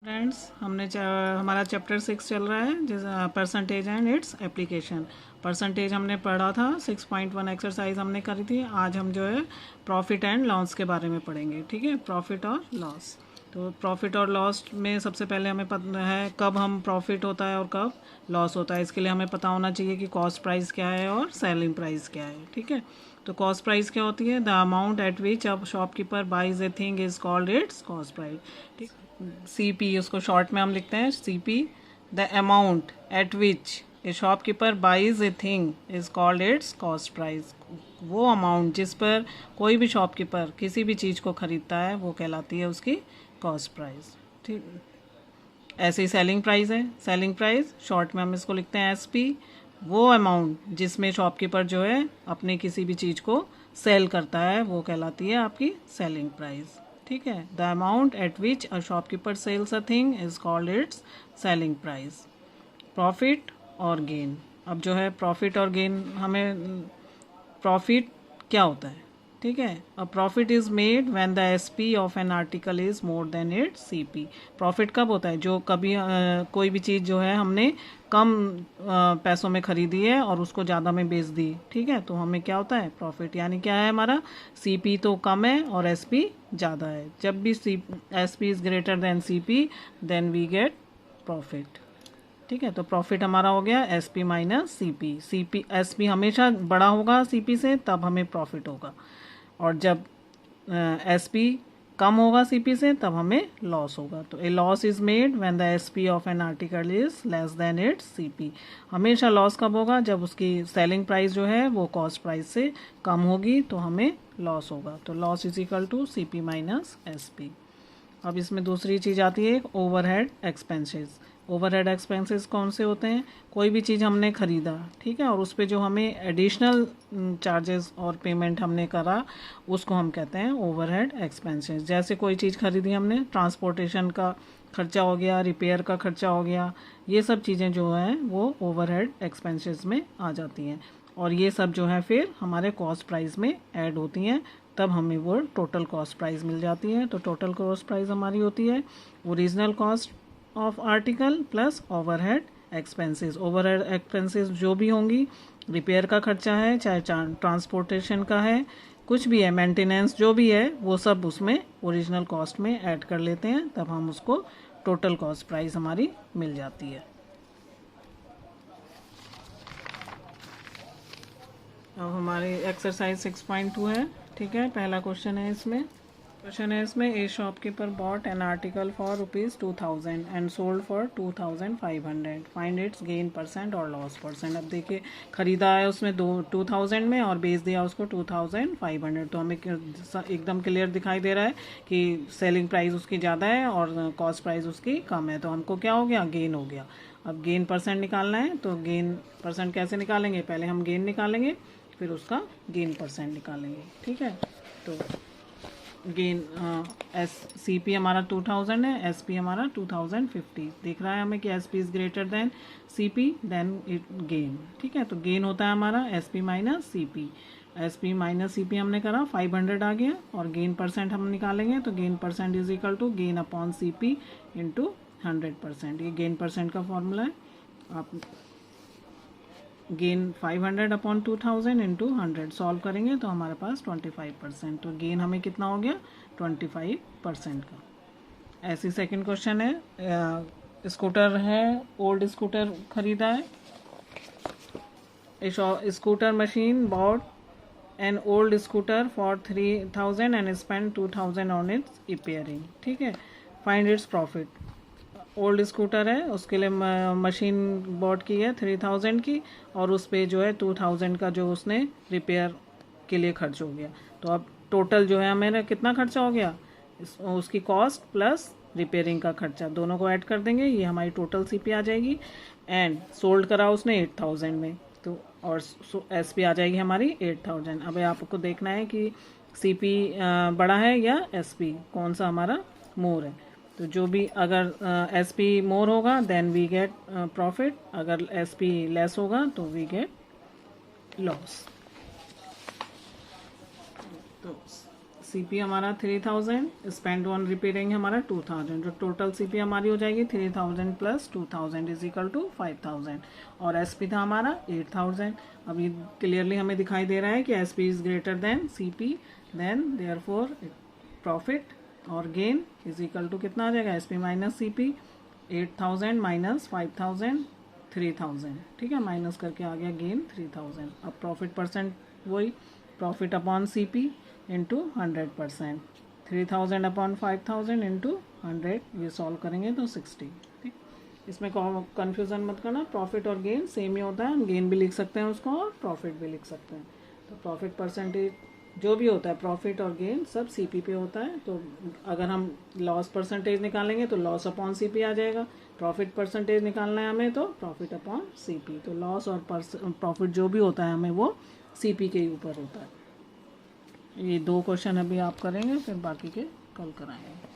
Friends हमारा chapter 6 चल रहा है जिस percentage and its application. Percentage हमने पढ़ा था, 6.1 एक्सरसाइज हमने करी थी। आज हम जो है प्रॉफिट एंड लॉस के बारे में पढ़ेंगे। ठीक है, प्रॉफिट और लॉस। तो प्रॉफिट और लॉस में सबसे पहले हमें पता है कब हम प्रॉफिट होता है और कब लॉस होता है। इसके लिए हमें पता होना चाहिए कि कॉस्ट प्राइस क्या है और सेलिंग प्राइस क्या है। ठीक है, तो कॉस्ट प्राइस क्या होती है? The amount at which a shopkeeper buys a thing is called its cost price. ठीक, CP उसको शॉर्ट में हम लिखते हैं CP। The amount at which a shopkeeper buys a thing is called its cost price. वो amount जिस पर कोई भी शॉपकीपर किसी भी चीज़ को ख़रीदता है वो कहलाती है उसकी कॉस्ट प्राइस। ठीक, ऐसे ही सेलिंग प्राइस है। सेलिंग प्राइस शॉर्ट में हम इसको लिखते हैं SP। वो अमाउंट जिसमें शॉपकीपर जो है अपने किसी भी चीज़ को सेल करता है वो कहलाती है आपकी सेलिंग प्राइस। ठीक है, the amount at which a shopkeeper sells a thing is called its selling price. Profit और गेन। अब जो है प्रॉफिट और गेन, हमें प्रॉफिट क्या होता है? ठीक है, a profit is made when the SP of an article is more than its CP। Profit कब होता है? जो कभी कोई भी चीज़ जो है हमने कम पैसों में खरीदी है और उसको ज़्यादा में बेच दी। ठीक है, तो हमें क्या होता है? प्रॉफिट। यानी क्या है हमारा? CP तो कम है और SP ज़्यादा है। जब भी SP is greater than CP then we get profit. ठीक है, तो प्रॉफिट हमारा हो गया SP माइनस CP। SP हमेशा बड़ा होगा CP से, तब हमें प्रॉफिट होगा। और जब SP कम होगा CP से, तब हमें लॉस होगा। तो a loss is made when the SP of an article is less than its CP। हमेशा लॉस कब होगा? जब उसकी सेलिंग प्राइस जो है वो कॉस्ट प्राइस से कम होगी, तो हमें लॉस होगा। तो loss is equal to CP minus SP। अब इसमें दूसरी चीज़ आती है ओवरहेड एक्सपेंसेस। ओवरहेड एक्सपेंसेस कौन से होते हैं? कोई भी चीज़ हमने ख़रीदा, ठीक है, और उस पर जो हमें एडिशनल चार्जेस और पेमेंट हमने करा उसको हम कहते हैं ओवरहेड एक्सपेंसेस। जैसे कोई चीज़ ख़रीदी हमने, ट्रांसपोर्टेशन का खर्चा हो गया, रिपेयर का खर्चा हो गया, ये सब चीज़ें जो हैं वो ओवरहेड एक्सपेंसेस में आ जाती हैं। और ये सब जो है फिर हमारे कॉस्ट प्राइस में ऐड होती हैं, तब हमें वो टोटल कॉस्ट प्राइस मिल जाती है। तो टोटल कॉस्ट प्राइस हमारी होती है original cost of article plus overhead expenses. Overhead expenses जो भी होंगी, रिपेयर का खर्चा है, चाहे ट्रांसपोर्टेशन का है, कुछ भी है, मेंटेनेंस जो भी है, वो सब उसमें ओरिजिनल कॉस्ट में ऐड कर लेते हैं, तब हम उसको टोटल कॉस्ट प्राइस हमारी मिल जाती है। अब हमारी एक्सरसाइज 6.2 है। ठीक है, पहला क्वेश्चन है इसमें ए shopkeeper bot an article for ₹2000 and sold for 2500। Find its gain percent और लॉस परसेंट। अब देखिए, खरीदा है उसमें 2000 में और बेच दिया उसको 2500। तो हमें एकदम क्लियर दिखाई दे रहा है कि सेलिंग प्राइस उसकी ज़्यादा है और कॉस्ट प्राइस उसकी कम है। तो हमको क्या हो गया? गेन हो गया। अब गेन परसेंट निकालना है, तो गेन परसेंट कैसे निकालेंगे? पहले हम गेन निकालेंगे, फिर उसका गेन परसेंट निकालेंगे। ठीक है, तो गेन CP हमारा 2000 है, SP हमारा 2050। दिख रहा है हमें कि SP is greater than CP then it gain. ठीक है, तो गेन होता है हमारा SP minus CP। SP minus CP हमने करा, 500 आ गया, और गेन परसेंट हम निकालेंगे, तो gain percent is equal to gain upon CP into 100%। ये गेन परसेंट का फॉर्मूला है। आप गेन 500 अपॉन 2000 इंटू 100 सॉल्व करेंगे तो हमारे पास 25%। तो गेन हमें कितना हो गया? 25% का। ऐसी सेकंड क्वेश्चन है, स्कूटर है, ओल्ड स्कूटर खरीदा है। Scooter machine bot an old scooter for 3000 and spend 2000 on it's repairing. ठीक है, find its profit. Old scooter है, उसके लिए मशीन बॉट की है 3000 की, और उस पर जो है 2000 का जो उसने रिपेयर के लिए खर्च हो गया। तो अब टोटल जो है मेरा कितना खर्चा हो गया? उसकी कॉस्ट प्लस रिपेयरिंग का खर्चा दोनों को ऐड कर देंगे, ये हमारी टोटल CP आ जाएगी। एंड सोल्ड करा उसने 8000 में, तो और SP आ जाएगी हमारी 8000। अब आपको देखना है कि CP बड़ा है या SP, कौन सा हमारा मोर है। तो जो भी, अगर SP मोर होगा देन वी गेट प्रॉफिट, अगर SP लेस होगा तो वी गेट लॉस। तो CP हमारा 3000, स्पेंड ऑन रिपेयरिंग हमारा 2000, जो टोटल CP हमारी हो जाएगी 3000 प्लस 2000 इज इक्वल टू 5000, और SP था हमारा 8000। अब ये क्लियरली हमें दिखाई दे रहा है कि SP is greater than CP, then therefore profit और गेन इज इक्वल टू कितना आ जाएगा, SP माइनस CP, 8000 माइनस 5000 3000, ठीक है, माइनस करके आ गया गेन 3000। अब प्रॉफिट परसेंट वही, profit upon CP into 100%, 3000 upon 5000 into 100, ये सॉल्व करेंगे तो 60, ठीक। इसमें कन्फ्यूज़न मत करना, प्रॉफिट और गेन सेम ही होता है, हम गेन भी लिख सकते हैं उसको और प्रॉफिट भी लिख सकते हैं। तो प्रॉफिट परसेंटेज जो भी होता है, प्रॉफिट और गेन सब CP पे होता है। तो अगर हम लॉस परसेंटेज निकालेंगे तो लॉस अपॉन CP आ जाएगा, प्रॉफिट परसेंटेज निकालना है हमें तो प्रॉफिट अपॉन CP। तो लॉस और प्रॉफिट जो भी होता है हमें वो CP के ऊपर होता है। ये 2 क्वेश्चन अभी आप करेंगे, फिर बाकी के कल कराएंगे।